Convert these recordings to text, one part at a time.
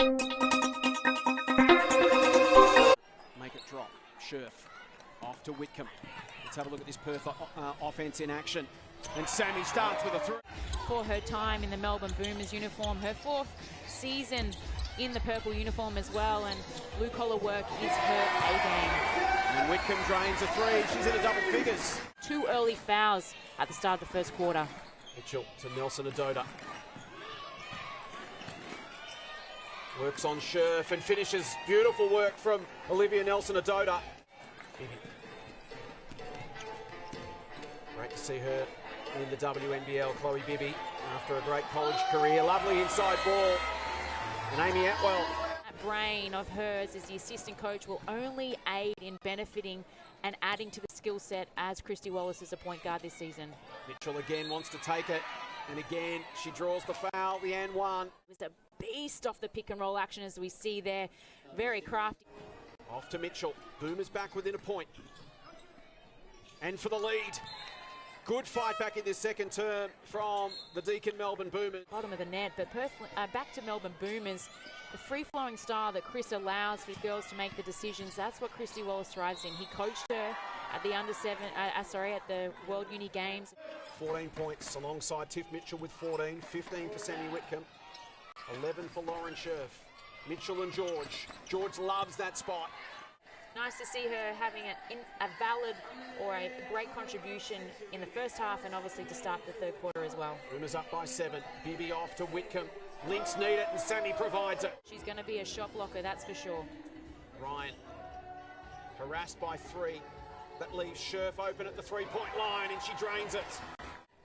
Make it drop. Scherf off to Whitcomb. Let's have a look at this Perth offense in action. And Sammy starts with a three. For her time in the Melbourne Boomers uniform, her 4th season in the purple uniform as well, and blue-collar work is her A-game. And Whitcomb drains a three. She's in a double figures. 2 early fouls at the start of the first quarter. Mitchell to Nelson Adoda. Works on Scherf and finishes. Beautiful work from Olivia Nelson Adoda. Great to see her in the WNBL, Chloe Bibby, after a great college career. Lovely inside ball. And Amy Atwell. That brain of hers as the assistant coach will only aid in benefiting and adding to the skill set as Christy Wallace is a point guard this season. Mitchell again wants to take it. And again, she draws the foul, the and one. It was a beast off the pick and roll action as we see there. Very crafty. Off to Mitchell. Boomers back within a point. And for the lead. Good fight back in this second term from the Deakin Melbourne Boomers. Bottom of the net, but back to Melbourne Boomers. The free-flowing style that Chris allows for girls to make the decisions, that's what Christy Wallace thrives in. He coached her at the at the World Uni Games. 14 points alongside Tiff Mitchell with 14, 15 for Sammy Whitcomb, 11 for Lauren Scherf. Mitchell and George. George loves that spot. Nice to see her having a valid or a great contribution in the first half and obviously to start the third quarter as well. Boomers up by 7. Bibby off to Whitcomb. Lynx need it and Sammy provides it. She's going to be a shot blocker, that's for sure. Ryan harassed by 3. That leaves Scherf open at the 3-point line and she drains it.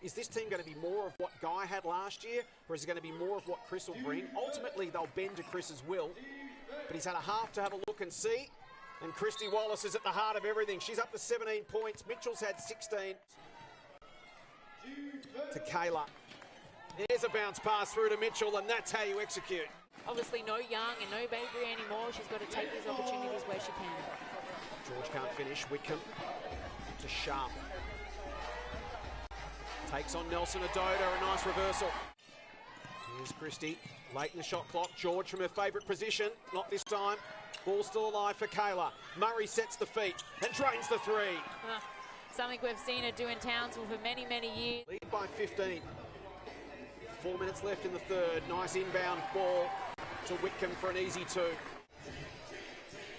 Is this team going to be more of what Guy had last year, or is it going to be more of what Chris will bring? Ultimately, they'll bend to Chris's will, but he's had a half to have a look and see. And Christy Wallace is at the heart of everything. She's up to 17 points. Mitchell's had 16. To Kayla. There's a bounce pass through to Mitchell, and that's how you execute. Obviously no Young and no Bakery anymore. She's got to take these opportunities where she can. George can't finish. Whitcomb to Sharp. Takes on Nelson Adoda, a nice reversal. Here's Christy, late in the shot clock. George from her favourite position, not this time. Ball still alive for Kayla. Murray sets the feet and drains the 3. Something we've seen her do in Townsville for many, many years. Lead by 15. 4 minutes left in the third. Nice inbound ball to Whitcomb for an easy 2.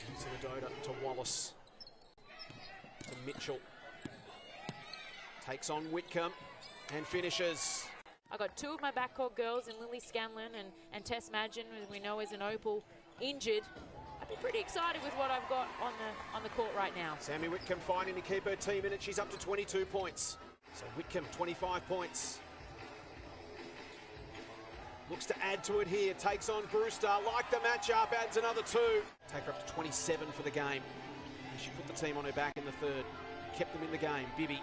Nelson Adoda to Wallace. To Mitchell. Takes on Whitcomb and finishes. I got 2 of my backcourt girls in Lily Scanlon and Tess Madgen, who we know is an Opal, injured. I'd be pretty excited with what I've got on the court right now. Sammy Whitcomb fighting to keep her team in it. She's up to 22 points. So Whitcomb, 25 points. Looks to add to it here. Takes on Brewster. Like the matchup, adds another 2. Take her up to 27 for the game. She put the team on her back in the third. Kept them in the game. Bibby.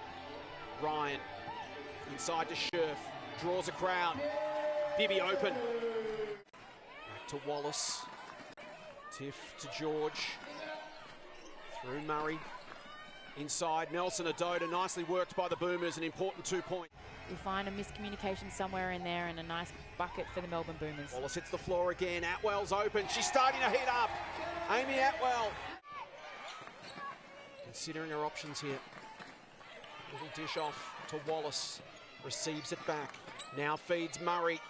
Ryan. Inside to Scherf. Draws a crowd. Bibby open. Back to Wallace. Tiff to George. Through Murray. Inside Nelson Adoda. Nicely worked by the Boomers. An important 2 point. We find a miscommunication somewhere in there and a nice bucket for the Melbourne Boomers. Wallace hits the floor again. Atwell's open. She's starting to heat up. Amy Atwell. Considering her options here. Little dish off to Wallace. Receives it back. Now feeds Murray.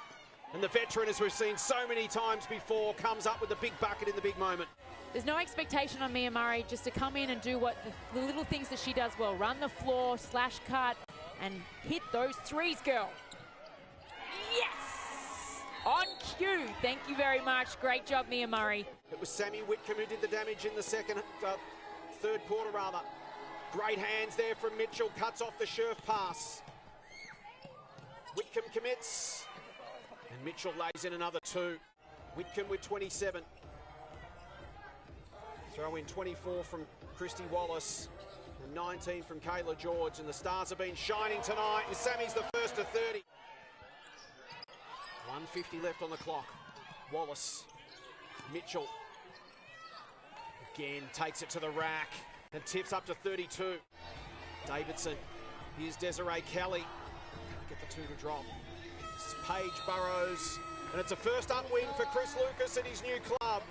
And the veteran, as we've seen so many times before, comes up with a big bucket in the big moment. There's no expectation on Mia Murray just to come in and do what the little things that she does well. Run the floor, slash cut, and hit those threes, girl. Yes! On cue. Thank you very much. Great job, Mia Murray. It was Sammy Whitcomb who did the damage in the third quarter, rather. Great hands there from Mitchell. Cuts off the Scherf pass. Whitcomb commits. And Mitchell lays in another 2. Whitcomb with 27. Throw in 24 from Christy Wallace. And 19 from Kayla George. And the Stars have been shining tonight. And Sammy's the first to 30. 1:50 left on the clock. Wallace. Mitchell. Again, takes it to the rack. And tips up to 32. Davidson. Here's Desiree Kelly. Get the 2 to drop. This is Paige Burrows And it's a first up win for Chris Lucas at his new club.